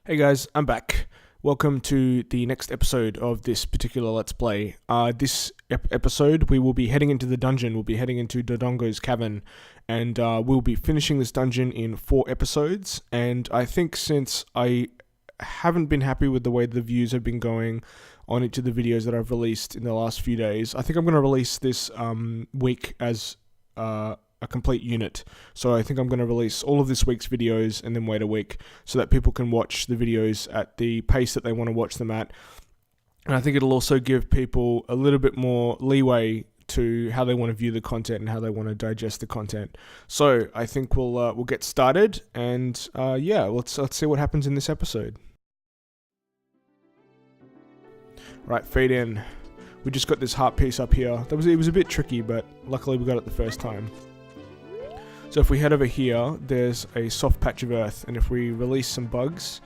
Hey guys, I'm back. Welcome to the next episode of this particular Let's Play. This episode, we will be heading into the dungeon. We'll be heading into Dodongo's cavern, and we'll be finishing this dungeon in 4 episodes. And I think since I haven't been happy with the way the views have been going on each of the videos that I've released in the last few days, I think I'm going to release this week as a complete unit. So I think I'm going to release all of this week's videos and then wait a week so that people can watch the videos at the pace that they want to watch them at. And I think it'll also give people a little bit more leeway to how they want to view the content and how they want to digest the content. So I think we'll get started, and yeah, let's see what happens in this episode. Right, fade in. We just got this heart piece up here. It was a bit tricky, but luckily we got it the first time. So if we head over here, there's a soft patch of earth, and if we release some bugs,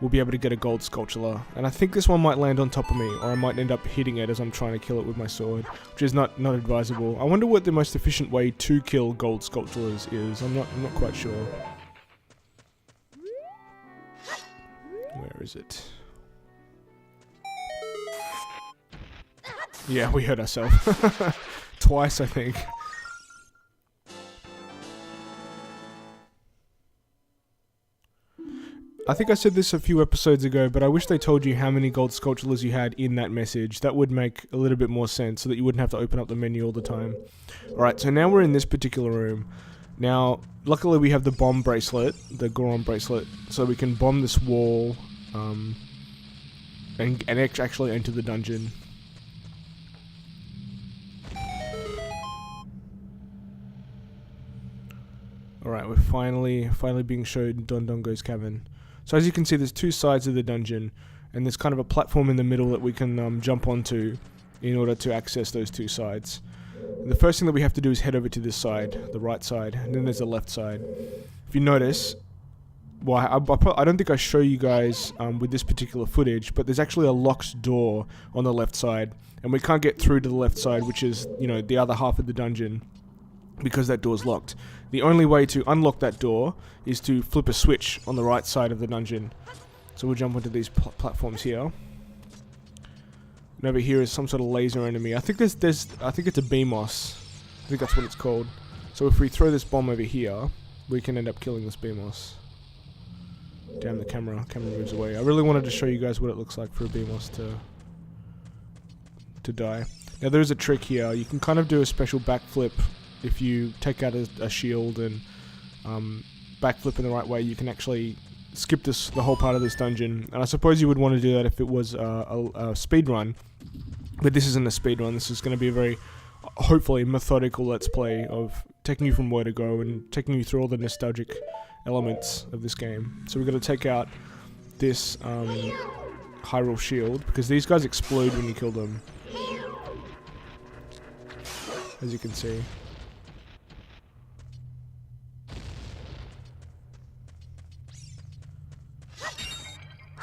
we'll be able to get a gold sculpture. And I think this one might land on top of me, or I might end up hitting it as I'm trying to kill it with my sword, which is not advisable. I wonder what the most efficient way to kill gold sculptures is. I'm not quite sure. Where is it? Yeah, we hurt ourselves. Twice, I think. I think I said this a few episodes ago, but I wish they told you how many gold sculptures you had in that message. That would make a little bit more sense so that you wouldn't have to open up the menu all the time. Alright, so now we're in this particular room. Now, luckily we have the bomb bracelet, the Goron bracelet, so we can bomb this wall and actually enter the dungeon. Alright, we're finally being showed Dodongo's cavern. So as you can see, there's 2 sides of the dungeon, and there's kind of a platform in the middle that we can jump onto in order to access those 2 sides. And the first thing that we have to do is head over to this side, the right side, and then there's the left side. If you notice, well, I don't think I show you guys with this particular footage, but there's actually a locked door on the left side, and we can't get through to the left side, which is, you know, the other half of the dungeon, because that door's locked. The only way to unlock that door is to flip a switch on the right side of the dungeon. So we'll jump onto these platforms here. And over here is some sort of laser enemy. I think I think it's a BMOS. I think that's what it's called. So if we throw this bomb over here, we can end up killing this BMOS. Damn, the camera moves away. I really wanted to show you guys what it looks like for a BMOS to die. Now there is a trick here. You can kind of do a special backflip. If you take out a shield and backflip in the right way, you can actually skip the whole part of this dungeon. And I suppose you would want to do that if it was a speed run, but this isn't a speed run. This is going to be a very, hopefully, methodical Let's Play of taking you from where to go and taking you through all the nostalgic elements of this game. So we're going to take out this Hyrule shield, because these guys explode when you kill them, as you can see.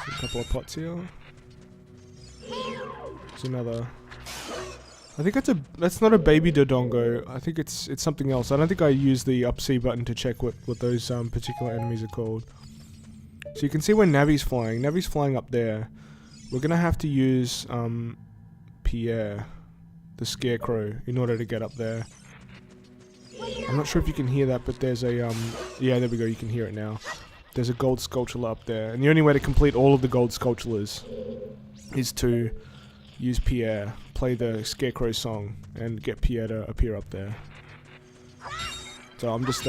A couple of pots here. There's another. I think that's not a baby Dodongo. I think it's something else. I don't think I used the up C button to check what those particular enemies are called. So you can see where Navi's flying. Navi's flying up there. We're gonna have to use Pierre, the scarecrow, in order to get up there. I'm not sure if you can hear that, but there's a yeah, there we go. You can hear it now. There's a gold sculpture up there, and the only way to complete all of the gold sculptures is to use Pierre, play the Scarecrow song, and get Pierre to appear up there. So I'm just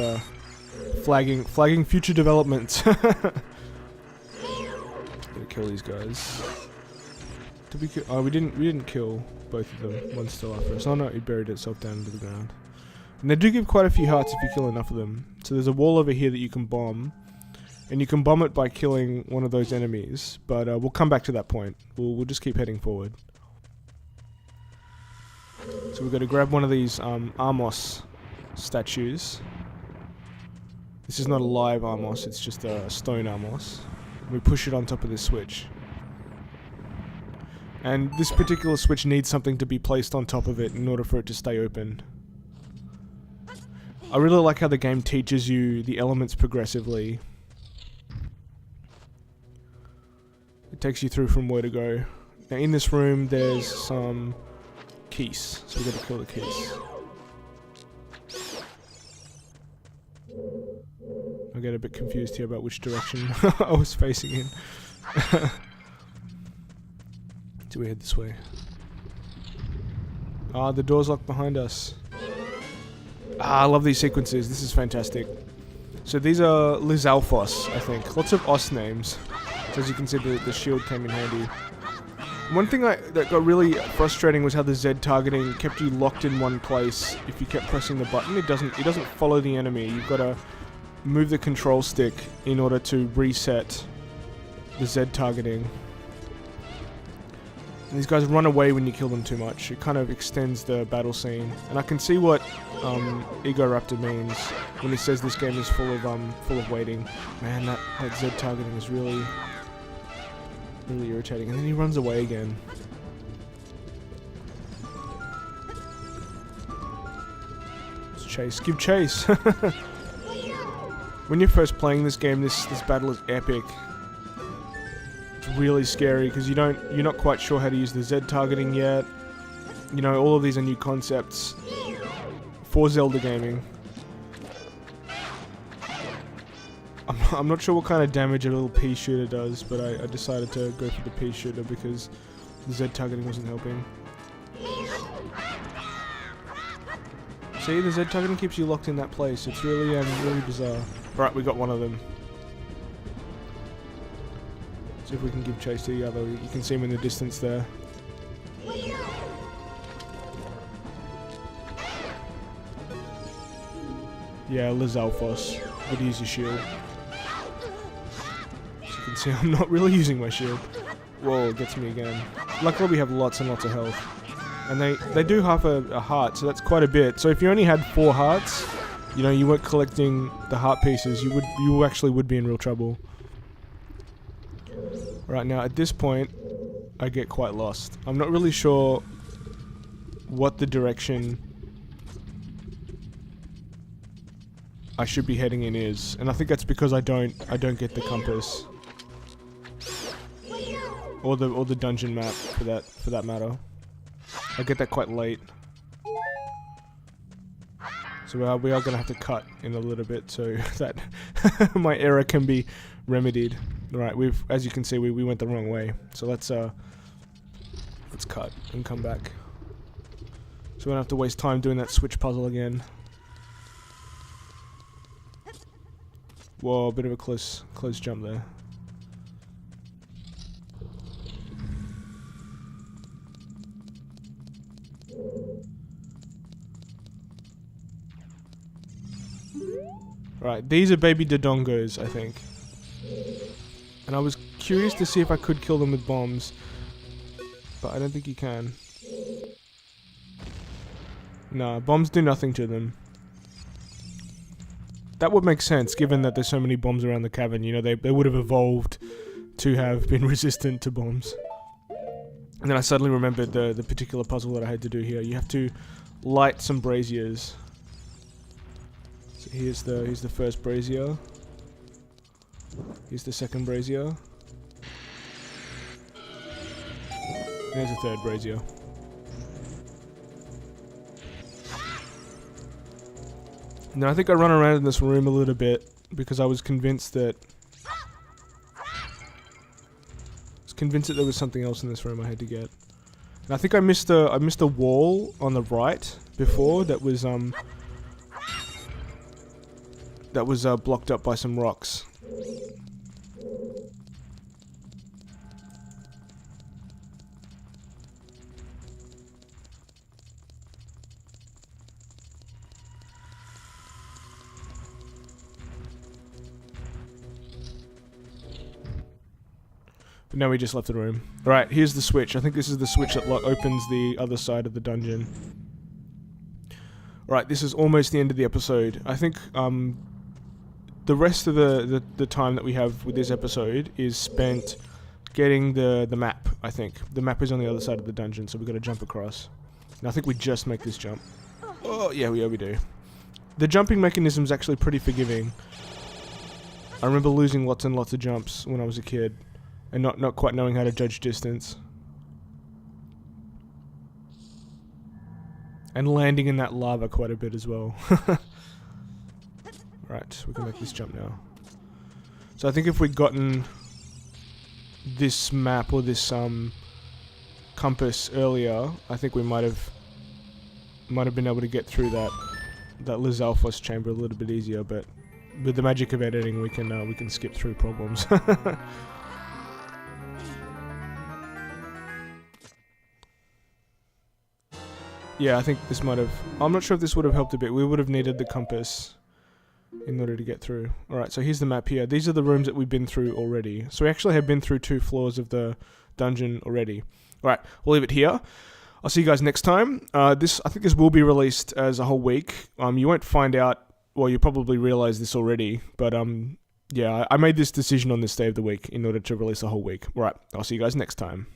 flagging future developments. Gonna kill these guys. Oh, we didn't kill both of them. One's still after us. Oh no, it buried itself down into the ground. And they do give quite a few hearts if you kill enough of them. So there's a wall over here that you can bomb. And you can bomb it by killing one of those enemies, but we'll come back to that point. We'll just keep heading forward. So we've got to grab one of these Armos statues. This is not a live Armos, it's just a stone Armos. We push it on top of this switch. And this particular switch needs something to be placed on top of it in order for it to stay open. I really like how the game teaches you the elements progressively. It takes you through from where to go. Now in this room there's some keys, so we gotta kill the keys. I get a bit confused here about which direction I was facing in. Do we head this way? Ah, the door's locked behind us. Ah, I love these sequences. This is fantastic. So these are Lizalfos, I think. Lots of Os names. So as you can see, the shield came in handy. One thing that got really frustrating was how the Z targeting kept you locked in one place if you kept pressing the button. It doesn't follow the enemy. You've got to move the control stick in order to reset the Z targeting. And these guys run away when you kill them too much. It kind of extends the battle scene. And I can see what Egoraptor means when he says this game is full of waiting. Man, that Z targeting is really irritating. And then he runs away again. Let's chase. Give chase! When you're first playing this game, this battle is epic. It's really scary because you're not quite sure how to use the Z targeting yet. You know, all of these are new concepts for Zelda gaming. I'm not sure what kind of damage a little pea shooter does, but I decided to go for the pea shooter because the Z targeting wasn't helping. See, the Z targeting keeps you locked in that place. It's really bizarre. Right, we got one of them. See if we can give chase to the other. You can see him in the distance there. Yeah, Lizalfos. Would use your shield. As you can see, I'm not really using my shield. Whoa, it gets me again. Luckily we have lots and lots of health. And they do half a heart, so that's quite a bit. So if you only had 4 hearts, you know, you weren't collecting the heart pieces, you actually would be in real trouble. Right now, at this point, I get quite lost. I'm not really sure what the direction I should be heading in is, and I think that's because I don't get the compass or the dungeon map for that matter. I get that quite late, so we are gonna have to cut in a little bit so that my error can be remedied. Right, as you can see, we went the wrong way. So let's cut and come back. So we don't have to waste time doing that switch puzzle again. Whoa, a bit of a close jump there. Right, these are baby Dodongos, I think. And I was curious to see if I could kill them with bombs, but I don't think you can. Nah, bombs do nothing to them. That would make sense, given that there's so many bombs around the cavern. You know, they would have evolved to have been resistant to bombs. And then I suddenly remembered the particular puzzle that I had to do here. You have to light some braziers. So here's the first brazier. Here's the second brazier. There's a third brazier. Now I think I run around in this room a little bit because I was convinced that there was something else in this room I had to get. And I think I missed a wall on the right before that was blocked up by some rocks. But now we just left the room. Alright, here's the switch. I think this is the switch that opens the other side of the dungeon. Alright, this is almost the end of the episode. I think the rest of the time that we have with this episode is spent getting the map, I think. The map is on the other side of the dungeon, so we've got to jump across. And I think we just make this jump. Oh, yeah, we do. The jumping mechanism is actually pretty forgiving. I remember losing lots and lots of jumps when I was a kid. and not quite knowing how to judge distance. And landing in that lava quite a bit as well. Right, we can make this jump now. So I think if we'd gotten this map or this compass earlier, I think we might have been able to get through that Lizalfos chamber a little bit easier, but with the magic of editing we can skip through problems. Yeah, I think this might have... I'm not sure if this would have helped a bit. We would have needed the compass in order to get through. Alright, so here's the map here. These are the rooms that we've been through already. So we actually have been through 2 floors of the dungeon already. Alright, we'll leave it here. I'll see you guys next time. I think this will be released as a whole week. You won't find out... Well, you probably realize this already. But, yeah, I made this decision on this day of the week in order to release a whole week. Alright, I'll see you guys next time.